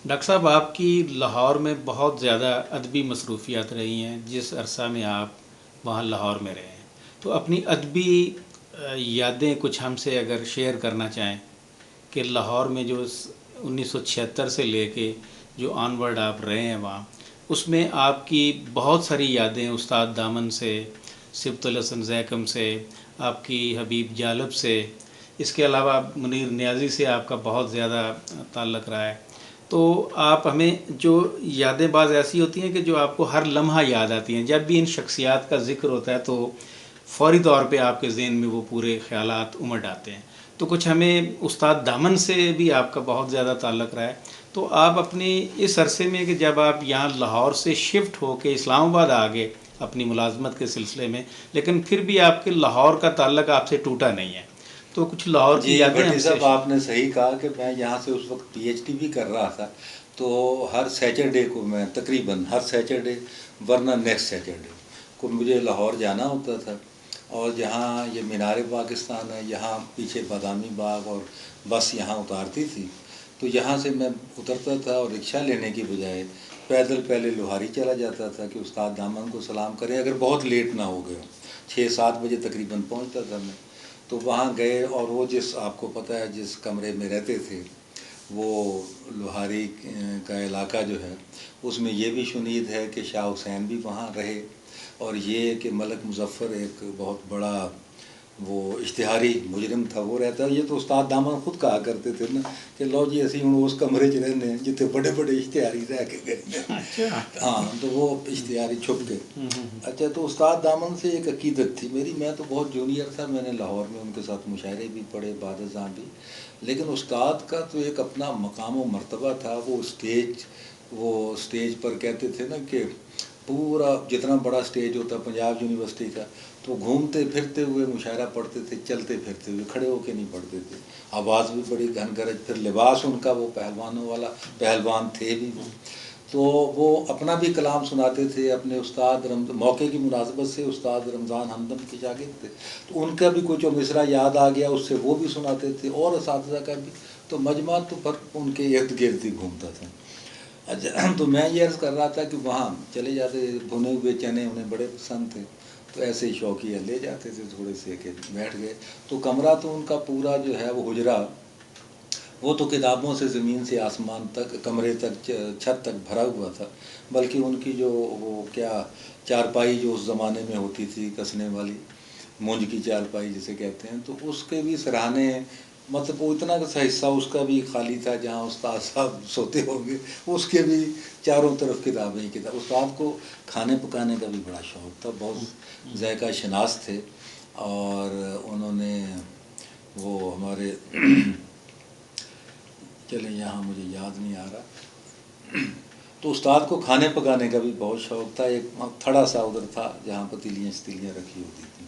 Doctor صاحب، آپ کی لاہور میں بہت زیادہ ادبی مصروفیات رہی ہیں جس عرصہ میں آپ وہاں لاہور میں رہے ہیں، تو اپنی ادبی یادیں کچھ ہم سے اگر شیئر کرنا چاہیں کہ لاہور میں جو 1976 سے لے کے جو آن ورڈ آپ رہے ہیں وہاں، اس میں آپ کی بہت ساری یادیں استاد دامن سے، صبت الحسن زیکم سے، آپ کی حبیب جالب سے، اس کے علاوہ منیر نیازی سے آپ کا بہت زیادہ تعلق رہا ہے. تو آپ ہمیں جو یادیں بعض ایسی ہوتی ہیں کہ جو آپ کو ہر لمحہ یاد آتی ہیں، جب بھی ان شخصیات کا ذکر ہوتا ہے تو فوری طور پہ آپ کے ذہن میں وہ پورے خیالات امڈ آتے ہیں. تو کچھ ہمیں استاد دامن سے بھی آپ کا بہت زیادہ تعلق رہا ہے، تو آپ اپنے اس عرصے میں کہ جب آپ یہاں لاہور سے شفٹ ہو کے اسلام آباد آ گئے اپنی ملازمت کے سلسلے میں، لیکن پھر بھی آپ کے لاہور کا تعلق آپ سے ٹوٹا نہیں ہے، تو کچھ لاہور کی جی یادیں ہم بھٹی سے. صاحب، آپ نے صحیح کہا کہ میں یہاں سے اس وقت پی ایچ ڈی بھی کر رہا تھا. تو ہر سیٹرڈے کو میں تقریباً ہر سیٹرڈے ورنہ نیکسٹ سیٹرڈے کو مجھے لاہور جانا ہوتا تھا. اور جہاں یہ مینار پاکستان ہے، یہاں پیچھے بادامی باغ اور بس یہاں اتارتی تھی، تو یہاں سے میں اترتا تھا اور رکشہ لینے کی بجائے پیدل پہلے لوہاری چلا جاتا تھا کہ استاد دامن کو سلام کریں، اگر بہت لیٹ نہ ہو گئے. 6-7 بجے تقریباً پہنچتا تھا میں. تو وہاں گئے اور وہ جس آپ کو پتہ ہے جس کمرے میں رہتے تھے، وہ لوہاری کا علاقہ جو ہے اس میں یہ بھی شنید ہے کہ شاہ حسین بھی وہاں رہے، اور یہ کہ ملک مظفر ایک بہت بڑا وہ اشتہاری مجرم تھا وہ رہتا ہے. یہ تو استاد دامن خود کہا کرتے تھے نا کہ لو جی اسی ہوں اس کمرے 'چ رہنے ہیں جتنے بڑے بڑے اشتہاری رہ کے گئے ہیں. ہاں، تو وہ اشتہاری چھپ گئے. اچھا، تو استاد دامن سے ایک عقیدت تھی میری. میں تو بہت جونیئر تھا، میں نے لاہور میں ان کے ساتھ مشاعرے بھی پڑھے بعد ازاں بھی، لیکن استاد کا تو ایک اپنا مقام و مرتبہ تھا. وہ اسٹیج پر کہتے تھے نا کہ پورا جتنا بڑا اسٹیج ہوتا پنجاب یونیورسٹی کا، تو گھومتے پھرتے ہوئے مشاعرہ پڑھتے تھے، چلتے پھرتے ہوئے، کھڑے ہو کے نہیں پڑھتے تھے. آواز بھی بڑی گھن گرج، پھر لباس ان کا وہ پہلوانوں والا، پہلوان تھے بھی وہ. تو وہ اپنا بھی کلام سناتے تھے. اپنے استاد موقع کی مناسبت سے استاد رمضان ہمدم کے شاگرد تھے، تو ان کا بھی کچھ مصرع یاد آ گیا اس سے، وہ بھی سناتے تھے، اور اساتذہ کا بھی. تو مجمع تو پر ان کے ارد گرد ہی گھومتا تھا. اچھا، تو میں یہ عرض کر رہا تھا کہ وہاں چلے جاتے، بھنے ہوئے چنے انہیں بڑے پسند تھے، تو ایسے ہی شوقیہ لے جاتے تھے تھوڑے سے کہ بیٹھ گئے. تو کمرہ تو ان کا پورا جو ہے وہ حجرہ، وہ تو کتابوں سے زمین سے آسمان تک، کمرے تک، چھت تک بھرا ہوا تھا. بلکہ ان کی جو وہ کیا چارپائی جو اس زمانے میں ہوتی تھی کسنے والی، مونج کی چارپائی جسے کہتے ہیں، تو اس کے بھی سرہانے، مطلب وہ اتنا سا حصہ اس کا بھی خالی تھا جہاں استاد صاحب سوتے ہوں گے، اس کے بھی چاروں طرف کتابیں ہی کتاب. استاد کو کھانے پکانے کا بھی بڑا شوق تھا، بہت ذائقہ شناس تھے. اور انہوں نے وہ ہمارے چلیں یہاں مجھے یاد نہیں آ رہا، تو استاد کو کھانے پکانے کا بھی بہت شوق تھا. ایک تھڑا سا ادھر تھا جہاں پتیلیاں شتیلیاں رکھی ہوتی تھیں.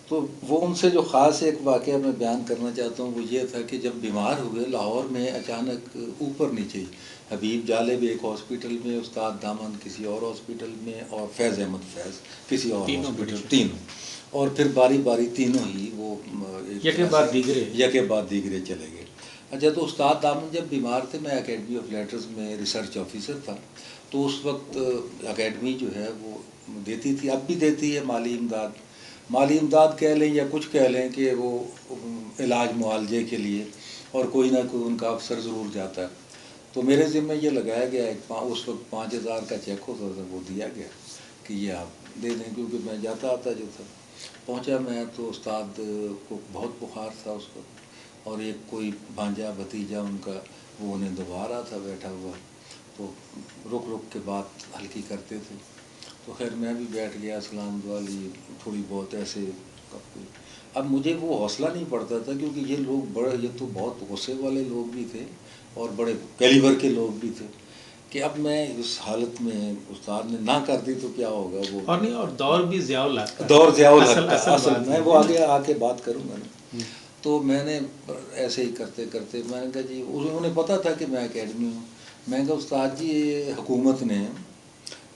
تو وہ ان سے جو خاص ایک واقعہ میں بیان کرنا چاہتا ہوں وہ یہ تھا کہ جب بیمار ہوئے لاہور میں اچانک اوپر نیچے، حبیب جالب ایک ہاسپٹل میں، استاد دامن کسی اور ہاسپٹل میں، اور فیض احمد فیض کسی اور ہاسپٹل، تینوں، اور پھر باری باری تینوں ہی وہ یکے بعد دیگرے یکے بعد دیگرے چلے گئے. اچھا، تو استاد دامن جب بیمار تھے، میں اکیڈمی آف لیٹرز میں ریسرچ آفیسر تھا. تو اس وقت اکیڈمی جو ہے وہ دیتی تھی، اب بھی دیتی ہے، مالی امداد کہہ لیں یا کچھ کہہ لیں، کہ وہ علاج معالجے کے لیے، اور کوئی نہ کوئی ان کا افسر ضرور جاتا ہے. تو میرے ذمہ یہ لگایا گیا، اس وقت 5,000 کا چیک ہوتا تھا، وہ دیا گیا کہ یہ آپ دے دیں، کیونکہ میں جاتا آتا جو تھا. پہنچا میں تو استاد کو بہت بخار تھا اس وقت، اور ایک کوئی بھانجا بھتیجا ان کا وہ انہیں دبا رہا تھا بیٹھا ہوا. تو رک رک کے بات ہلکی کرتے تھے. تو خیر میں بھی بیٹھ گیا، سلام دعا لی تھوڑی بہت ایسے. اب مجھے وہ حوصلہ نہیں پڑتا تھا، کیونکہ یہ لوگ یہ تو بہت غصے والے لوگ بھی تھے اور بڑے کیلیبر کے لوگ بھی تھے، کہ اب میں اس حالت میں استاد نے نہ کر دی تو کیا ہوگا. وہ اور نہیں، اور دور بھی ضیاء الحق کا، دور ضیاء الحق کا اصل میں وہ آگے آ کے بات کروں گا نا. تو میں نے ایسے ہی کرتے کرتے میں نے کہا جی، انہوں نے پتہ تھا کہ میں اکیڈمی ہوں. میں نے کہا استاد جی، یہ حکومت نے،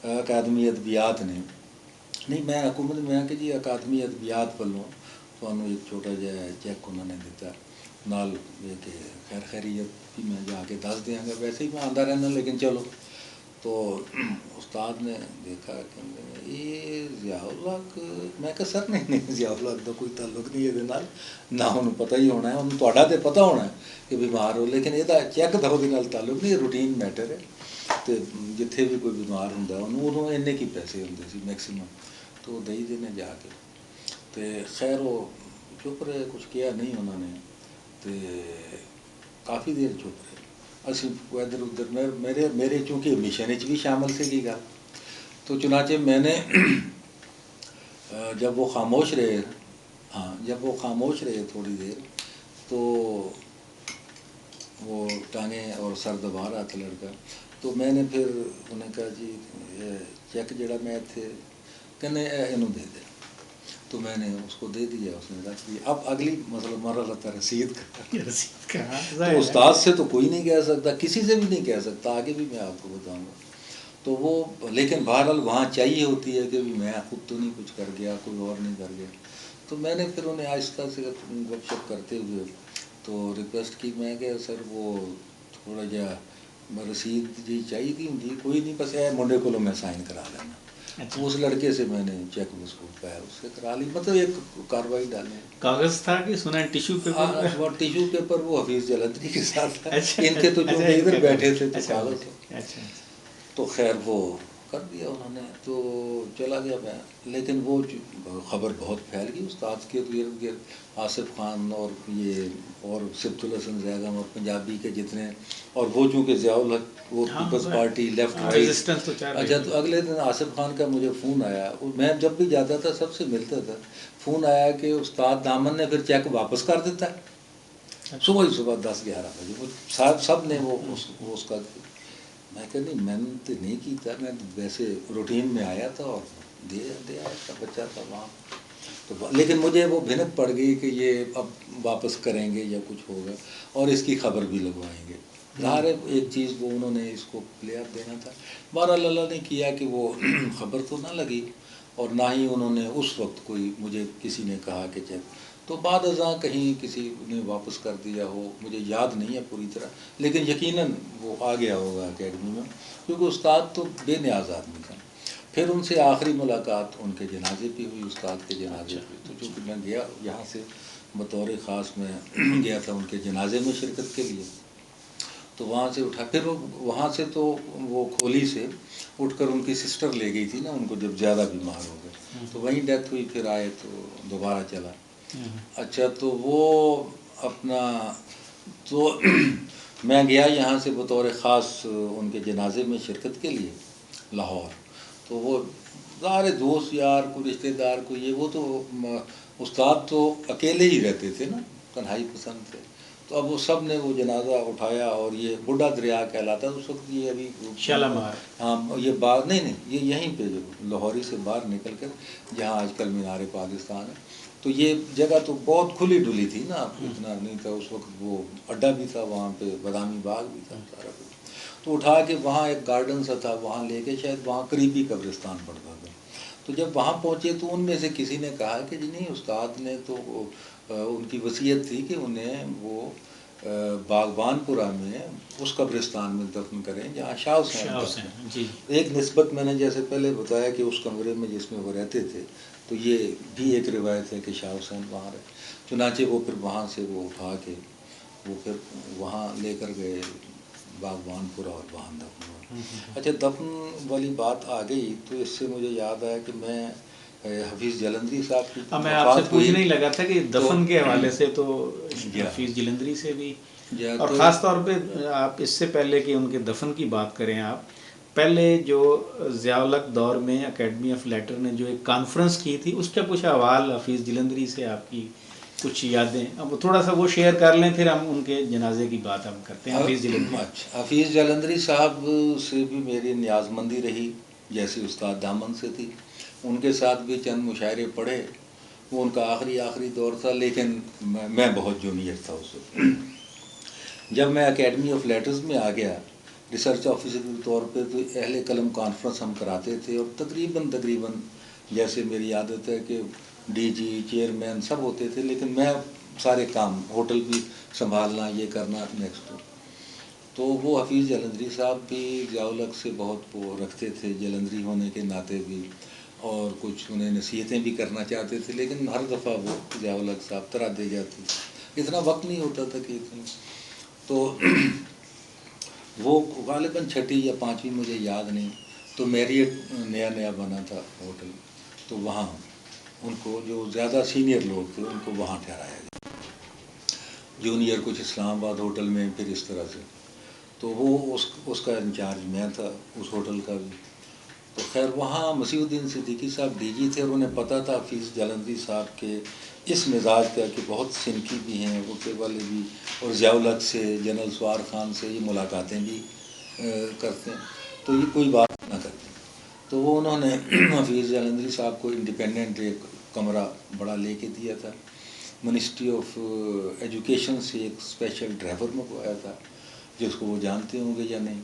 اکادمی ادبیات نے، نہیں میں حکومت میں کہ جی اکادمی ادبیات والوں تو ایک چھوٹا جہا چیک انہوں نے دیتا. نال یہ کہ خیر خیریت بھی میں جا کے دس دیاں گا، ویسے ہی میں آندا رہنا، لیکن چلو. تو استاد نے دیکھا کہ یہ ضیاء الحق، میں کہ سر نہیں ضیاء الحق کا کوئی تعلق نہیں یہ نال، نہ انہوں پتہ ہی ہونا ہے، انہوں تہاڈا تے پتہ ہونا ہے کہ بیمار ہو، لیکن یہ چیک دا وہ نال تعلق نہیں، روٹین میٹر ہے. تو جتھے بھی کوئی بیمار ہوندا انہوں ادوں اننے کی پیسے ہوندے سی میکسیمم، تو وہ دئی دینے جا کے. تو خیر وہ چپ رہے، کچھ کیا نہیں انہوں نے. تو کافی دیر چپ رہے. اسی ادھر ادھر میرے چونکہ مشن بھی شامل سے کی گل، تو چنانچہ میں نے جب وہ خاموش رہے، ہاں جب وہ خاموش رہے تھوڑی دیر، تو وہ ٹانگیں اور سر دبا رہا تھا لڑکا. تو میں نے پھر انہیں کہا جی چیک جڑا میں تھے کہنے انہوں دے دے. تو میں نے اس کو دے دیا، اس نے رکھ دیا. اب اگلی مرحلہ تھا رسید کا. تو استاد سے تو کوئی نہیں کہہ سکتا، کسی سے بھی نہیں کہہ سکتا، آگے بھی میں آپ کو بتاؤں گا. تو وہ لیکن بہرحال وہاں چاہیے ہوتی ہے کہ میں خود تو نہیں کچھ کر گیا، کوئی اور نہیں کر گیا. تو میں نے پھر انہیں آہستہ سے گپ شپ کرتے ہوئے تو ریکویسٹ کی، میں کہ سر وہ تھوڑا جا رسید جی چاہیے تھی ہوں، کوئی نہیں بس اے منڈے کو میں سائن کرا لینا. اچھا، اس لڑکے سے میں نے چیک اس کو پایا، اس سے کرا لی، مطلب ایک کاروائی ڈالیں. کاغذ تھا کہ سنا ٹیشو پیپر؟ وہ ٹیشو پیپر وہ حفیظ جلندری کے ساتھ تھا، اچھا ان کے تو جو ادھر بیٹھے تھے تو اچھا کاغذ. اچھا. تو خیر وہ کر دیا انہوں نے، تو چلا گیا میں. لیکن وہ خبر بہت پھیل گئی استاد کے ارد گرد، آصف خان اور یہ اور سبت الحسن زیغم اور پنجابی کے جتنے، اور وہ چونکہ ضیاء الحق وہ پیپلز پارٹی لیفٹ رائٹ. اچھا تو اگلے دن آصف خان کا مجھے فون آیا، میں جب بھی جاتا تھا سب سے ملتا تھا. فون آیا کہ استاد دامن نے پھر چیک واپس کر دیتا ہے صبح ہی صبح 10-11 بجے. وہ سب نے وہ اس کا، میں کہ نہیں میں نے تو نہیں کیتا، میں ویسے روٹین میں آیا تھا اور دے آیا تھا، بچہ تھا وہاں. تو لیکن مجھے وہ بھنک پڑ گئی کہ یہ اب واپس کریں گے یا کچھ ہوگا، اور اس کی خبر بھی لگوائیں گے. ظاہر ہے ایک چیز وہ انہوں نے اس کو پلے آف دینا تھا. بہرحال اللہ نے کیا کہ وہ خبر تو نہ لگی، اور نہ ہی انہوں نے اس وقت کوئی مجھے کسی نے کہا کہ چیک. تو بعد ازاں کہیں کسی نے واپس کر دیا ہو، مجھے یاد نہیں ہے پوری طرح، لیکن یقیناً وہ آ گیا ہوگا اکیڈمی میں، کیونکہ استاد تو بے نیاز آدمی تھا. پھر ان سے آخری ملاقات ان کے جنازے پہ ہوئی، استاد کے جنازے پہ. تو چونکہ میں گیا یہاں سے بطور خاص میں گیا تھا ان کے جنازے میں شرکت کے لیے. تو وہاں سے اٹھا، پھر وہاں سے تو وہ کھولی سے اٹھ کر ان کی سسٹر لے گئی تھی نا ان کو، جب زیادہ بیمار ہو گئے تو وہیں ڈیتھ ہوئی. پھر آئے تو دوبارہ چلا. اچھا تو وہ اپنا تو میں گیا یہاں سے بطور خاص ان کے جنازے میں شرکت کے لیے لاہور. تو وہ ظاہر دوست یار کوئی رشتہ دار کوئی یہ، وہ تو استاد تو اکیلے ہی رہتے تھے نا، تنہائی پسند تھے. تو اب وہ سب نے وہ جنازہ اٹھایا، اور یہ بڈھا دریا کہلاتا ہے اس وقت، یہ ابھی شالامار، ہاں یہ باغ نہیں یہ یہیں پہ لاہوری سے باہر نکل کر جہاں آج کل مینار پاکستان ہے. تو یہ جگہ تو بہت کھلی ڈلی تھی نا، اتنا نہیں تھا اس وقت. وہ اڈا بھی تھا وہاں پہ، بادامی باغ بھی تھا سارا کچھ. تو اٹھا کے وہاں ایک گارڈن سا تھا، وہاں لے کے شاید وہاں قریبی قبرستان پڑتا تھا. تو جب وہاں پہنچے تو ان میں سے کسی نے کہا کہ جی نہیں استاد نے تو ان کی وصیت تھی کہ انہیں وہ باغبان پورہ میں اس قبرستان میں دفن کریں جہاں شاہ حسین. جی ایک نسبت میں نے جیسے پہلے بتایا کہ اس کمرے میں جس میں وہ رہتے تھے، تو یہ بھی ایک روایت ہے کہ شاہ حسین وہاں رہے. چنانچہ وہ پھر وہاں سے وہ اٹھا کے وہ پھر وہاں لے کر گئے باغبان پورہ، اور وہاں دفن ہوا. اچھا دفن والی بات آ گئی تو اس سے مجھے یاد آیا کہ میں حفیظ جلندری صاحب کی میں آپ سے پوچھنے ہی لگا تھا کہ دفن کے حوالے سے تو جی حفیظ جلندری سے بھی، اور تو خاص طور پہ آپ اس سے پہلے کہ ان کے دفن کی بات کریں، آپ پہلے جو ضیاء الحق دور میں اکیڈمی آف لیٹر نے جو ایک کانفرنس کی تھی، اس کا کچھ احوال حفیظ جلندری سے آپ کی کچھ یادیں، اب تھوڑا سا وہ شیئر کر لیں، پھر ہم ان کے جنازے کی بات ہم کرتے ہیں. حفیظ جلندری. اچھا حفیظ جلندری صاحب سے بھی میری نیاز مندی رہی جیسی استاد دامن سے تھی. ان کے ساتھ بھی چند مشاعرے پڑھے. وہ ان کا آخری دور تھا، لیکن میں بہت جونیئر تھا اس وقت. جب میں اکیڈمی آف لیٹرز میں آ گیا ریسرچ آفیسر کے طور پہ، تو اہل قلم کانفرنس ہم کراتے تھے، اور تقریباً جیسے میری عادت ہے کہ ڈی جی چیئرمین سب ہوتے تھے، لیکن میں سارے کام ہوٹل بھی سنبھالنا یہ کرنا نیکسٹ. تو وہ حفیظ جلندری صاحب بھی ضیاء الحق سے بہت وہ رکھتے تھے جلندری ہونے کے ناطے بھی, اور کچھ انہیں نصیحتیں بھی کرنا چاہتے تھے, لیکن ہر دفعہ وہ ضیاء الحق صاحب طرح دے جاتے, اتنا وقت نہیں ہوتا تھا کہ اتنی. تو وہ غالباً 6 یا 5 مجھے یاد نہیں, تو میریٹ نیا بنا تھا ہوٹل, تو وہاں ان کو جو زیادہ سینئر لوگ تھے ان کو وہاں ٹھہرایا گیا, جونیئر کچھ اسلام آباد ہوٹل میں, پھر اس طرح سے. تو وہ اس کا انچارج میں تھا اس ہوٹل کا بھی. تو خیر وہاں مسیح الدین صدیقی صاحب ڈی جی تھے, اور انہیں پتہ تھا حفیظ جلندری صاحب کے اس مزاج کا کہ بہت سنکی بھی ہیں وہ والے بھی, اور ضیاء الحق سے جنرل سوار خان سے یہ ملاقاتیں بھی کرتے ہیں, تو یہ کوئی بات نہ کرتے. تو وہ انہوں نے حفیظ جلندری صاحب کو انڈیپینڈنٹ ایک کمرہ بڑا لے کے دیا تھا. منسٹری آف ایجوکیشن سے ایک اسپیشل ڈرائیور منگوایا تھا, جس کو وہ جانتے ہوں گے یا نہیں.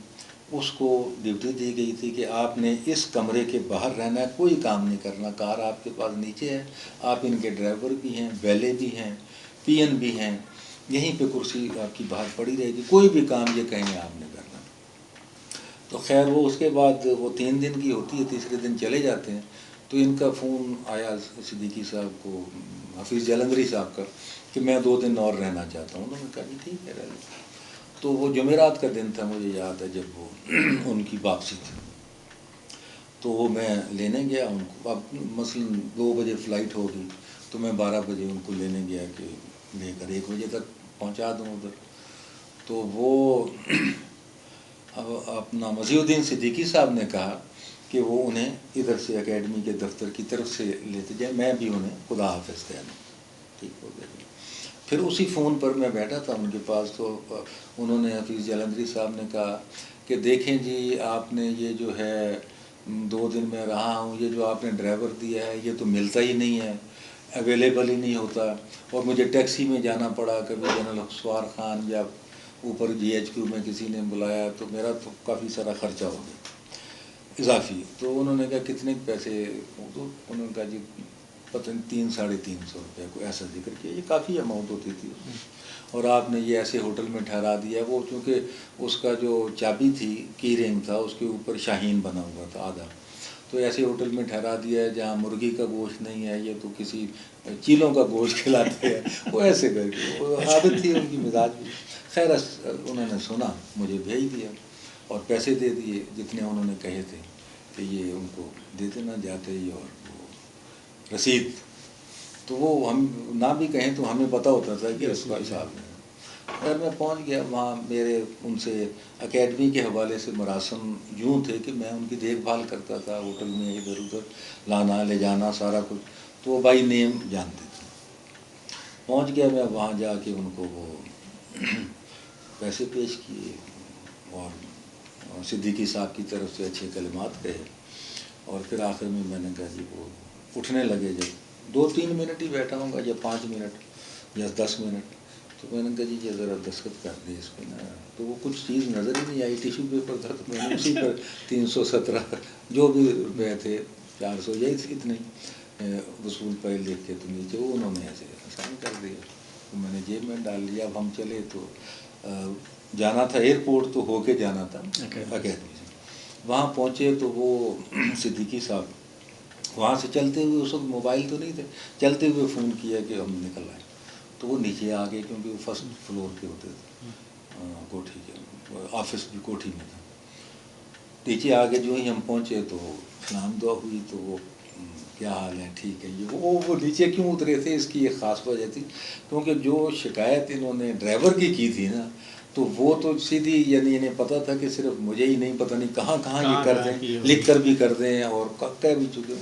اس کو ڈیوٹی دی گئی تھی کہ آپ نے اس کمرے کے باہر رہنا ہے, کوئی کام نہیں کرنا, کار آپ کے پاس نیچے ہے, آپ ان کے ڈرائیور بھی ہیں, ویلے بھی ہیں, پی این بھی ہیں, یہیں پہ کرسی آپ کی باہر پڑی رہے گی, کوئی بھی کام یہ کہیں آپ نے کرنا. تو خیر وہ اس کے بعد وہ 3 دن کی ہوتی ہے, تیسرے دن چلے جاتے ہیں. تو ان کا فون آیا صدیقی صاحب کو, حفیظ جلندری صاحب کا, کہ میں 2 دن اور رہنا چاہتا ہوں. انہوں نے کہا جی ٹھیک ہے رہ لیں. تو وہ جمعرات کا دن تھا, مجھے یاد ہے, جب وہ ان کی واپسی تھی. تو وہ میں لینے گیا ان کو. اب مثلاً 2 بجے فلائٹ ہوگی, تو میں 12 بجے ان کو لینے گیا کہ لے کر 1 بجے تک پہنچا دوں ادھر. تو وہ اپنا مسیح الدین صدیقی صاحب نے کہا کہ وہ انہیں ادھر سے اکیڈمی کے دفتر کی طرف سے لیتے جائیں, میں بھی انہیں خدا حافظ کہنا. ٹھیک ہو گیا. پھر اسی فون پر میں بیٹھا تھا ان کے پاس, تو انہوں نے حفیظ جلندری صاحب نے کہا کہ دیکھیں جی آپ نے یہ جو ہے 2 دن میں رہا ہوں, یہ جو آپ نے ڈرائیور دیا ہے یہ تو ملتا ہی نہیں ہے, اویلیبل ہی نہیں ہوتا, اور مجھے ٹیکسی میں جانا پڑا, کبھی جنرل سوار خان یا اوپر جی ایچ کیو میں کسی نے بلایا, تو میرا تو کافی سارا خرچہ ہو گیا اضافی. تو انہوں نے کہا کتنے پیسے, تو انہوں نے کہا جی پتہ نہیں 300-350 روپے, کو ایسا ذکر کیا. یہ کافی اماؤنٹ ہوتی تھی, اور آپ نے یہ ایسے ہوٹل میں ٹھہرا دیا. وہ چونکہ اس کا جو چابی تھی, کی رنگ تھا, اس کے اوپر شاہین بنا ہوا تھا آدھا, تو ایسے ہوٹل میں ٹھہرا دیا ہے جہاں مرغی کا گوشت نہیں ہے, یہ تو کسی چیلوں کا گوشت کھلاتے ہیں. وہ ایسے کر کے وہ عادت تھی ان کی, مزاج بھی. خیر انہوں نے سنا, مجھے بھیج دیا اور پیسے دے دیے جتنے انہوں نے کہے تھے کہ یہ ان کو دے دینا جاتے ہی, اور وہ رسید. تو وہ ہم نہ بھی کہیں تو ہمیں پتہ ہوتا تھا کہ اس کا حساب نہیں. خیر میں پہنچ گیا وہاں. میرے ان سے اکیڈمی کے حوالے سے مراسم یوں تھے کہ میں ان کی دیکھ بھال کرتا تھا ہوٹل میں, ادھر ادھر لانا لے جانا سارا کچھ. تو وہ بائی نیم جانتے تھے. پہنچ گیا میں وہاں, جا کے ان کو وہ پیسے پیش کیے, اور صدیقی صاحب کی طرف سے اچھے کلمات کہے, اور پھر آخر میں میں نے کہا جی وہ اٹھنے لگے. جب 2-3 منٹ ہی بیٹھا ہوں گا, یا 5 منٹ یا 10 منٹ, تو میں نے کہا جی ذرا دستخط کر دے اس پہ نا. تو وہ کچھ چیز نظر ہی نہیں آئی, ٹیشو پیپر تھا, تو میں نے اسی پر 317 جو بھی روپے تھے 400 یہی اتنے وصول پائے لکھ کے, تو نیچے وہ انہوں نے ایسے آسان کر دیا. تو میں نے جیب میں ڈال لیا. اب ہم چلے, تو جانا تھا ایئرپورٹ, تو ہو کے جانا تھا اکیڈمی سے. وہاں پہنچے تو وہ صدیقی صاحب وہاں سے چلتے ہوئے, اس وقت موبائل تو نہیں تھے, چلتے ہوئے فون کیا کہ ہم نکل آئے. تو وہ نیچے آ گئے, کیونکہ وہ فرسٹ فلور پہ ہوتے تھے, کوٹھی کے آفس بھی کوٹھی میں تھا. نیچے آ کے جو ہی ہم پہنچے تو سلام دعا ہوئی. تو وہ کیا حال ہے, ٹھیک ہے. یہ وہ نیچے کیوں اترے تھے, اس کی ایک خاص وجہ تھی, کیونکہ جو شکایت انہوں نے ڈرائیور کی تھی نا, تو وہ تو سیدھی, یعنی انہیں پتہ تھا کہ صرف مجھے ہی نہیں, پتہ نہیں کہاں کہاں یہ کر دیں, لکھ کر بھی کر دیں, اور کہہ بھی چکے.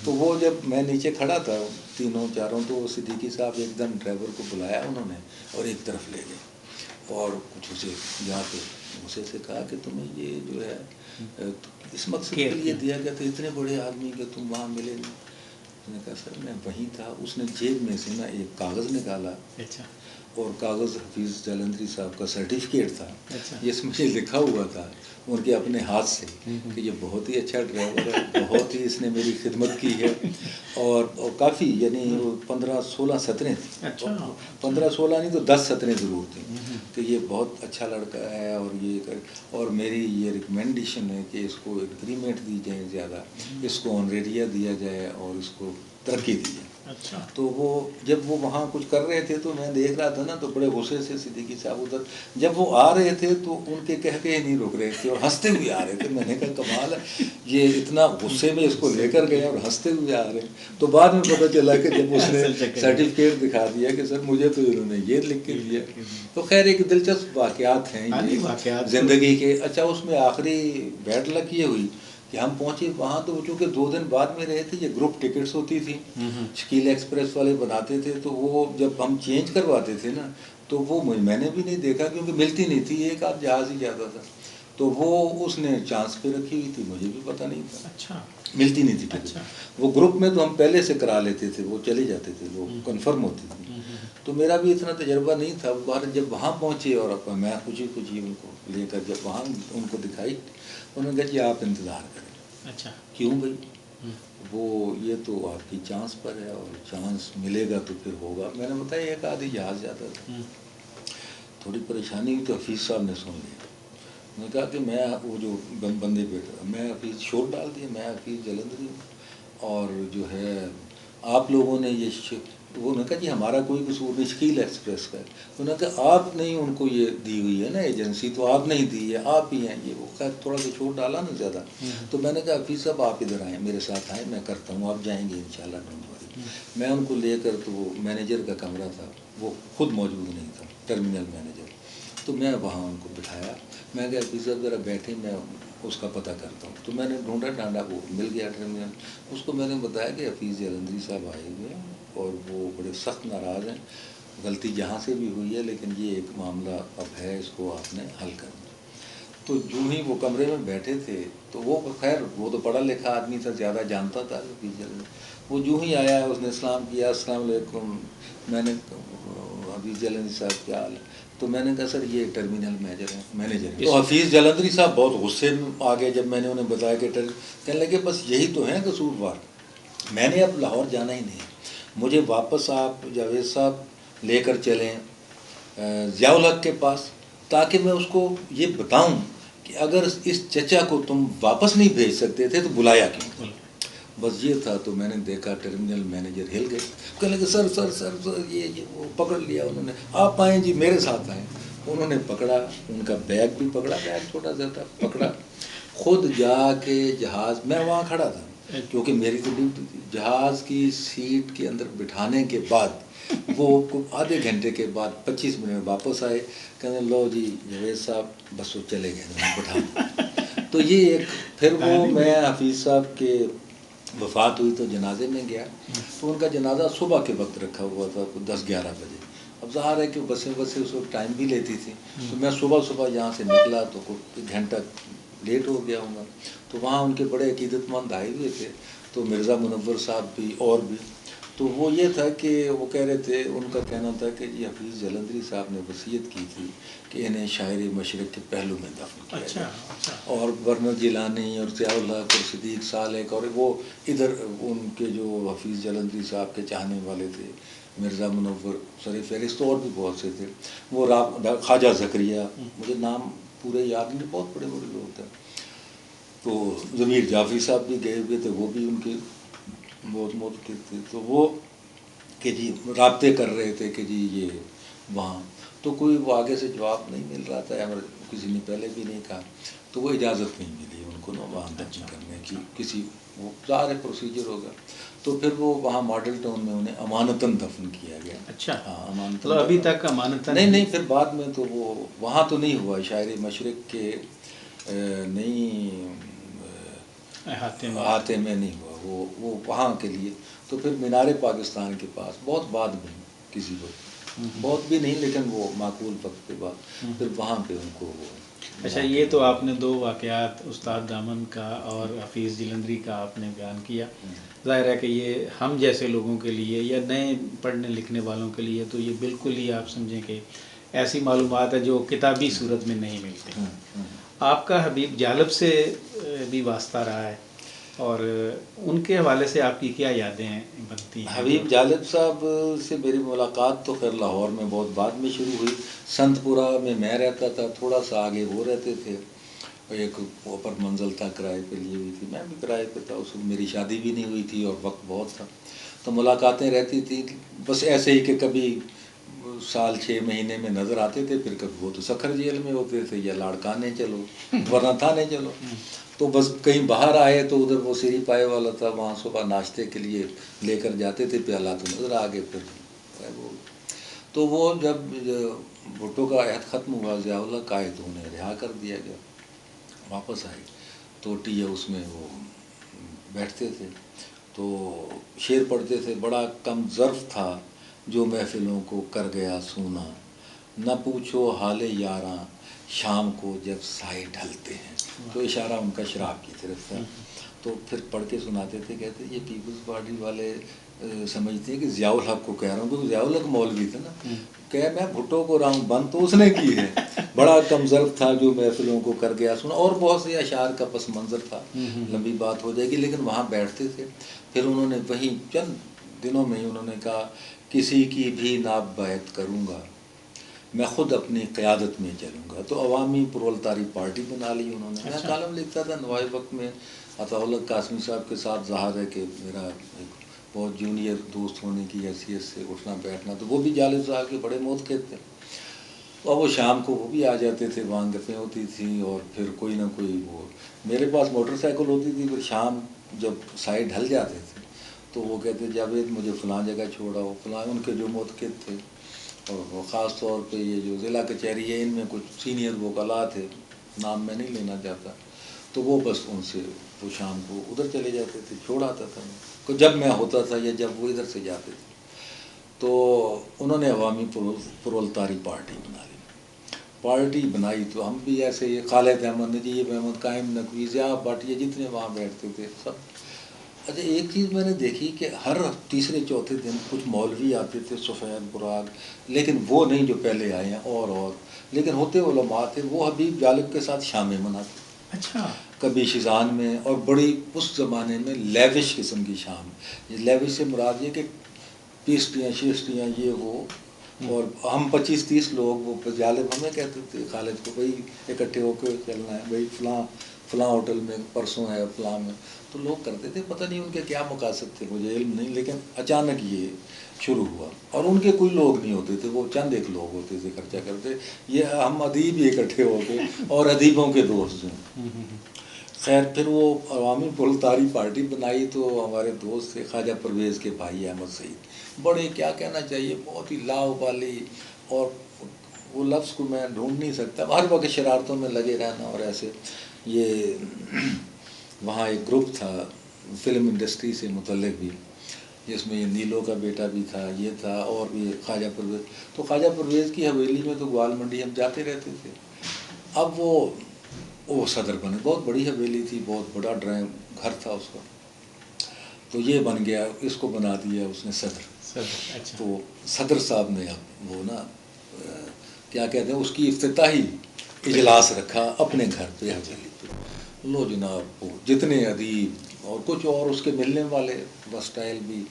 تو وہ جب میں نیچے کھڑا تھا 3-4, تو وہ صدیقی صاحب ایک دم ڈرائیور کو بلایا انہوں نے, اور ایک طرف لے گئے, اور کچھ اسے جا کے اسے سے کہا کہ تمہیں یہ جو ہے اس مقصد کے لیے دیا گیا تھا, اتنے بڑے آدمی کہ تم وہاں ملے نہیں. اس نے کہا سر میں وہیں تھا. اس نے جیب میں سے نا ایک کاغذ نکالا, اور کاغذ حفیظ جالندھری صاحب کا سرٹیفکیٹ تھا، اچھا جس میں یہ لکھا ہوا تھا ان کے اپنے ہاتھ سے کہ یہ بہت ہی اچھا ڈرائیور ہے، بہت ہی اس نے میری خدمت کی ہے، اور کافی یعنی 15-16 سطریں تھیں، اچھا 15-16 نہیں تو 10 سطریں ضرور تھیں کہ یہ بہت اچھا لڑکا ہے، اور میری یہ ریکمینڈیشن ہے کہ اس کو انکریمنٹ دی جائے زیادہ، اس کو آنریریا دیا جائے اور اس کو ترقی دی جائے۔ اچھا تو وہ جب وہ وہاں کچھ کر رہے تھے تو میں دیکھ رہا تھا نا، تو بڑے غصے سے صدیقی صاحب ادھر جب وہ آ رہے تھے تو ان کے کہہ کے نہیں رک رہے تھے اور ہنستے ہوئے آ رہے تھے۔ میں نے کہا کمال ہے، یہ اتنا غصے میں اس کو لے کر گئے اور ہنستے ہوئے آ رہے ہیں۔ تو بعد میں پتہ چلا کہ جب اس نے سرٹیفکیٹ دکھا دیا کہ سر مجھے تو انہوں نے یہ لکھ کے دیا۔ تو خیر ایک دلچسپ واقعات ہیں یہ زندگی کے۔ اچھا اس میں آخری بیڈ لک یہ ہوئی کہ ہم پہنچے وہاں، تو چونکہ 2 دن بعد میں رہے تھے، یہ گروپ ٹکٹس ہوتی تھی، شکیل ایکسپریس والے بناتے تھے، تو وہ جب ہم چینج کرواتے تھے نا تو وہ میں نے بھی نہیں دیکھا کیونکہ ملتی نہیں تھی، ایک آدھ جہاز ہی جاتا تھا، تو وہ اس نے چانس پہ رکھی ہوئی تھی، مجھے بھی پتہ نہیں تھا، اچھا ملتی نہیں تھی ٹکٹ۔ وہ گروپ میں تو ہم پہلے سے کرا لیتے تھے، وہ چلے جاتے تھے، وہ کنفرم ہوتی تھی۔ تو میرا بھی اتنا تجربہ نہیں تھا۔ جب وہاں پہنچے اور میں خوشی ان کو لے کر جب وہاں ان کو دکھائی، انہوں نے کہا جی آپ انتظار کریں۔ اچھا کیوں بھائی؟ وہ یہ تو آپ کی چانس پر ہے اور چانس ملے گا تو پھر ہوگا۔ میں نے بتایا ایک آدھی جہاز جاتا تھا، تھوڑی پریشانی ہوئی تو حفیظ صاحب نے سن لیا۔ میں نے کہا کہ میں وہ جو بندے بیٹھا، میں حفیظ شور ڈال دیا، میں حفیظ جلندھری ہوں، اور جو ہے آپ لوگوں نے یہ وہ نے کہا جی ہمارا کوئی قصور نہیں، شکیل ایکسپریس کا ہے۔ انہوں نے کہا آپ نے ان کو یہ دی ہوئی ہے نا ایجنسی، تو آپ نہیں دی ہے، آپ ہی ہیں یہ۔ وہ خیر تھوڑا سا چھوٹ ڈالا نا زیادہ، تو میں نے کہا حفیظ صاحب آپ ادھر آئیں، میرے ساتھ آئیں، میں کرتا ہوں، آپ جائیں گے انشاءاللہ ڈونٹ وری۔ میں ان کو لے کر، تو وہ مینیجر کا کمرہ تھا، وہ خود موجود نہیں تھا، ٹرمینل مینیجر، تو میں وہاں ان کو بٹھایا، میں کہا حفیظ صاحب ذرا بیٹھے، میں اس کا پتہ کرتا ہوں۔ تو میں نے ڈھونڈا ڈھانڈا، وہ مل گیا ٹرمینل، اس کو میں نے بتایا کہ حفیظ جلندھری صاحب آئے ہوئے ہیں اور وہ بڑے سخت ناراض ہیں، غلطی جہاں سے بھی ہوئی ہے لیکن یہ ایک معاملہ اب ہے، اس کو آپ نے حل کرنا۔ تو جو ہی وہ کمرے میں بیٹھے تھے، تو وہ خیر وہ تو پڑھا لکھا آدمی تھا، زیادہ جانتا تھا حفیظ جلندھری۔ وہ جو ہی آیا اس نے اسلام کیا، السلام علیکم، میں نے حفیظ جلندھری صاحب کیا حال ہے؟ تو میں نے کہا سر یہ ٹرمینل مینیجر ہے۔ تو حفیظ جلندھری صاحب بہت غصے میں آ گئے جب میں نے انہیں بتایا کہ کہنے لگے بس یہی تو ہیں قصوروار، میں نے اب لاہور جانا ہی نہیں، مجھے واپس آپ جاوید صاحب لے کر چلیں ضیاء الحق کے پاس، تاکہ میں اس کو یہ بتاؤں کہ اگر اس چچا کو تم واپس نہیں بھیج سکتے تھے تو بلایا کیوں؟ بس یہ تھا۔ تو میں نے دیکھا ٹرمینل مینیجر ہل گئے، کہنے لگے سر سر سر سر یہ وہ پکڑ لیا انہوں نے، آپ آئیں جی میرے ساتھ آئیں۔ انہوں نے پکڑا، ان کا بیگ بھی پکڑا، بیگ چھوٹا سا تھا، پکڑا، خود جا کے جہاز، میں وہاں کھڑا تھا کیونکہ میری تو ڈیوٹی تھی، جہاز کی سیٹ کے اندر بٹھانے کے بعد وہ آدھے گھنٹے کے بعد 25 منٹ میں واپس آئے، کہنے لو جی جاوید صاحب بس وہ چلے گئے، بٹھا دیں۔ تو یہ ایک پھر وہ میں حفیظ صاحب کے وفات ہوئی تو جنازے میں گیا، تو ان کا جنازہ صبح کے وقت رکھا ہوا تھا 10-11 بجے۔ اب ظاہر ہے کہ بسیں اس وقت ٹائم بھی لیتی تھی، تو میں صبح یہاں سے نکلا تو ایک گھنٹہ لیٹ ہو گیا ہوں گا۔ تو وہاں ان کے بڑے عقیدت مند آئے ہوئے تھے، تو مرزا منور صاحب بھی اور بھی، تو وہ یہ تھا کہ وہ کہہ رہے تھے، ان کا کہنا تھا کہ جی حفیظ جلندھری صاحب نے وصیت کی تھی کہ انہیں شاعر مشرق کے پہلو میں دفن کیا جائے، اور ورنہ جیلانی اور ضیاء الحق اور صدیق سالک، اور وہ ادھر ان کے جو حفیظ جلندھری صاحب کے چاہنے والے تھے، مرزا منور، سر فہرست اور بھی بہت سے تھے، وہ خواجہ زکریا، مجھے نام پورے یاد نہیں، بہت بڑے بڑے لوگ تھے۔ تو ضمیر جعفری صاحب بھی گئے ہوئے تھے، وہ بھی ان کے بہت موت تھے، تو وہ کہ جی رابطے کر رہے تھے کہ جی یہ وہاں، تو کوئی وہ آگے سے جواب نہیں مل رہا تھا، یا کسی نے پہلے بھی نہیں کہا، تو وہ اجازت نہیں ملی ان کو نا وہاں دفن کرنے کی، کسی وہ ظاہر پروسیجر ہوگا، تو پھر وہ وہاں ماڈل ٹاؤن میں انہیں امانتاً دفن کیا گیا۔ اچھا ہاں امانتاً، ابھی تک امانتاً نہیں پھر بعد میں تو وہ وہاں تو نہیں ہوا، شاعر مشرق کے نہیں احاطے میں نہیں ہوا وہ وہاں کے لیے، تو پھر مینار پاکستان کے پاس بہت بعد میں کسی وقت، بہت بھی نہیں لیکن وہ معقول وقت کے بعد پھر وہاں پہ ان کو وہ اچھا، یہ تو آپ نے دو واقعات استاد دامن کا اور حفیظ جلندری کا آپ نے بیان کیا. ظاہر ہے کہ یہ ہم جیسے لوگوں کے لیے یا نئے پڑھنے لکھنے والوں کے لیے تو یہ بالکل ہی آپ سمجھیں کہ ایسی معلومات ہے جو کتابی صورت میں نہیں ملتی. آپ کا حبیب جالب سے بھی واسطہ رہا ہے، اور ان کے حوالے سے آپ کی کیا یادیں بنتی ہیں؟ حبیب جالب صاحب سے میری ملاقات تو خیر لاہور میں بہت بعد میں شروع ہوئی. سنت پورہ میں رہتا تھا، تھوڑا سا آگے وہ رہتے تھے. ایک اوپر منزل تھا کرائے پہ لی ہوئی تھی، میں بھی کرائے پہ تھا. اس وقت میری شادی بھی نہیں ہوئی تھی اور وقت بہت تھا، تو ملاقاتیں رہتی تھیں. بس ایسے ہی کہ کبھی سال 6 مہینے میں نظر آتے تھے، پھر کبھی وہ تو سکھر جیل میں ہوتے تھے یا لاڑکانے چلو ورنہ تھانے چلو. تو بس کہیں باہر آئے تو ادھر وہ سیری پائے والا تھا، وہاں صبح ناشتے کے لیے لے کر جاتے تھے پیالہ، تو نظر آ گئے. پھر وہ تو وہ جب بھٹو کا عہد ختم ہوا، ضیاء اللہ کا آئے تو انہیں رہا کر دیا گیا. واپس آئے تو ٹی اس میں وہ بیٹھتے تھے تو شعر پڑھتے تھے. بڑا کم ظرف تھا جو محفلوں کو کر گیا سونا، نہ پوچھو حال یاراں شام کو جب سائے ڈھلتے ہیں. تو اشارہ ان کا شراب کی طرف تھا. تو پھر پڑھ کے سناتے تھے، کہتے یہ پیپلز پارٹی والے سمجھتے ہیں کہ ضیاء الحق کو کہہ رہا ہوں، کیونکہ ضیاء الحق مولوی تھا نا. کہ میں بھٹو کو رہا ہوں بند تو اس نے کی ہے. بڑا کم ظرف تھا جو محفلوں کو کر گیا سنا، اور بہت سے اشعار کا پس منظر تھا، لمبی بات ہو جائے گی. لیکن وہاں بیٹھتے تھے. پھر انہوں نے وہیں چند دنوں میں ہی انہوں نے کہا، کسی کی بھی نہ بیعت کروں گا، میں خود اپنی قیادت میں چلوں گا. تو عوامی پرولتاری پارٹی بنا لی انہوں نے. میں کالم لکھتا تھا نوائے وقت میں عطا اللہ قاسمی صاحب کے ساتھ. ظاہر ہے کہ میرا ایک بہت جونیئر دوست ہونے کی حیثیت سے اٹھنا بیٹھنا، تو وہ بھی جالب صاحب کے بڑے موتقد تھے. اور وہ شام کو وہ بھی آ جاتے تھے، وہاں گپیں ہوتی تھیں. اور پھر کوئی نہ کوئی وہ میرے پاس موٹر سائیکل ہوتی تھی. پھر شام جب سائے ڈھل جاتے تھے تو وہ کہتے جاوید مجھے فلاں جگہ چھوڑا ہو. فلاں ان کے جو موتقد تھے، اور وہ خاص طور پہ یہ جو ضلع کچہری ہے ان میں کچھ سینئر وکلاء تھے، نام میں نہیں لینا چاہتا، تو وہ بس ان سے وہ شام کو ادھر چلے جاتے تھے. چھوڑ آتا تھا میں جب میں ہوتا تھا یا جب وہ ادھر سے جاتے تھے. تو انہوں نے عوامی پرولتاری پارٹی بنا لی. پارٹی بنائی تو ہم بھی ایسے ہی، خالد احمد نجیب احمد، قائم نقوی، ضیاء بھٹیا، جتنے وہاں بیٹھتے تھے سب. اچھا ایک چیز میں نے دیکھی کہ ہر تیسرے چوتھے دن کچھ مولوی آتے تھے سفید براق، لیکن وہ نہیں جو پہلے آئے ہیں، اور لیکن ہوتے علماء تھے. وہ حبیب جالب کے ساتھ شامیں مناتے. اچھا. کبھی شیزان میں، اور بڑی اس زمانے میں لیوش قسم کی شام. یہ لیوش سے مراد یہ کہ پیسٹیاں شیسٹیاں یہ وہ. اور ہم 25-30 لوگ، وہ جالب ہمیں کہتے تھے خالد کو، بھائی اکٹھے ہو کے چلنا ہے، بھائی فلاں ہوٹل میں پرسوں ہے فلاں میں. تو لوگ کرتے تھے. پتہ نہیں ان کے کیا مقاصد تھے، مجھے علم نہیں، لیکن اچانک یہ شروع ہوا. اور ان کے کوئی لوگ نہیں ہوتے تھے، وہ چند ایک لوگ ہوتے تھے خرچہ کرتے. یہ ہم ادیب ہی اکٹھے ہو کے، اور ادیبوں کے دوست ہیں. خیر پھر وہ عوامی پرولتاری پارٹی بنائی. تو ہمارے دوست تھے خواجہ پرویز کے بھائی احمد سعید، بڑے کیا کہنا چاہیے بہت ہی لاؤبالی، اور وہ لفظ کو میں ڈھونڈ نہیں سکتا، ہر وقت شرارتوں میں لگے رہنا. اور ایسے یہ وہاں ایک گروپ تھا فلم انڈسٹری سے متعلق بھی، جس میں یہ نیلو کا بیٹا بھی تھا، یہ تھا، اور بھی خواجہ پرویز. تو خواجہ پرویز کی حویلی میں تو گوال منڈی ہم جاتے رہتے تھے. اب وہ صدر بنے. بہت بڑی حویلی تھی، بہت بڑا ڈرائنگ گھر تھا اس کا. تو یہ بن گیا، اس کو بنا دیا اس نے صدر. اچھا. تو صدر صاحب نے اب وہ نا کیا کہتے ہیں، اس کی افتتاحی اجلاس رکھا اپنے گھر پہ حویلی پہ. لو جناب وہ جتنے ادیب اور کچھ اور اس کے ملنے والے وسٹائل بھی،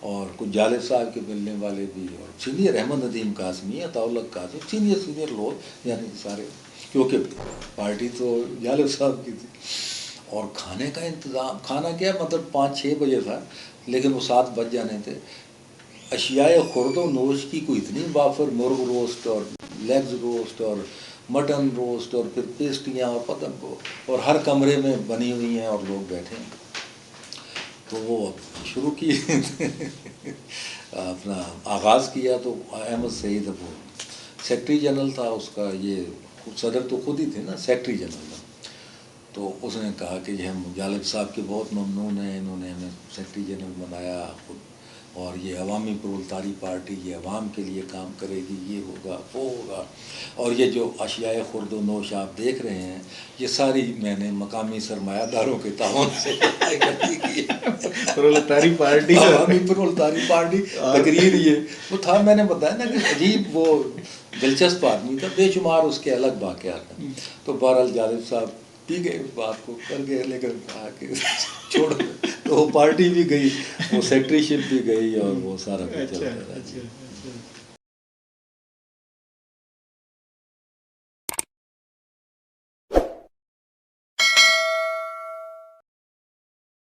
اور کچھ جالب صاحب کے ملنے والے بھی، اور سینئر احمد ندیم قاسمی، عطا اللہ قاسمی، سینئر لوگ، یعنی سارے، کیونکہ پارٹی تو جالب صاحب کی تھی. اور کھانے کا انتظام، کھانا کیا مطلب 5-6 بجے تھا، لیکن وہ 7 بج جانے تھے. اشیاء خورد و نوش کی کوئی اتنی وافر، مرغ روسٹ اور لیگز روسٹ اور مٹن روسٹ، اور پھر پیسٹیاں اور پتنگ کو، اور ہر کمرے میں بنی ہوئی ہیں اور لوگ بیٹھے ہیں. تو وہ شروع کی اپنا آغاز کیا. تو احمد سعید اب وہ سیکٹری جنرل تھا اس کا، یہ صدر تو خود ہی تھے نا، سیکٹری جنرل تھا. تو اس نے کہا کہ یہ ہم جالب صاحب کے بہت ممنون ہیں، انہوں نے ہمیں سیکٹری جنرل بنایا. خود اور یہ عوامی پرولتاری پارٹی یہ عوام کے لیے کام کرے گی، یہ ہوگا وہ ہوگا. اور یہ جو اشیاء خرد و نوش آپ دیکھ رہے ہیں یہ ساری میں نے مقامی سرمایہ داروں کے تعاون سے اکٹھی کی. پرولتاری پارٹی عوامی پرولتاری پارٹی تقریر یہ وہ تھا، میں نے بتایا نا کہ عجیب وہ دلچسپ آدمی تھا، بے شمار اس کے الگ واقعات ہیں. تو بہرحال جالب صاحب پی گئے اس بات کو کر گئے، لیکن کہا کہ چھوڑ. تو وہ پارٹی بھی گئی، وہ سیکٹری شپ بھی گئی، اور وہ سارا کچھ چلتا رہا.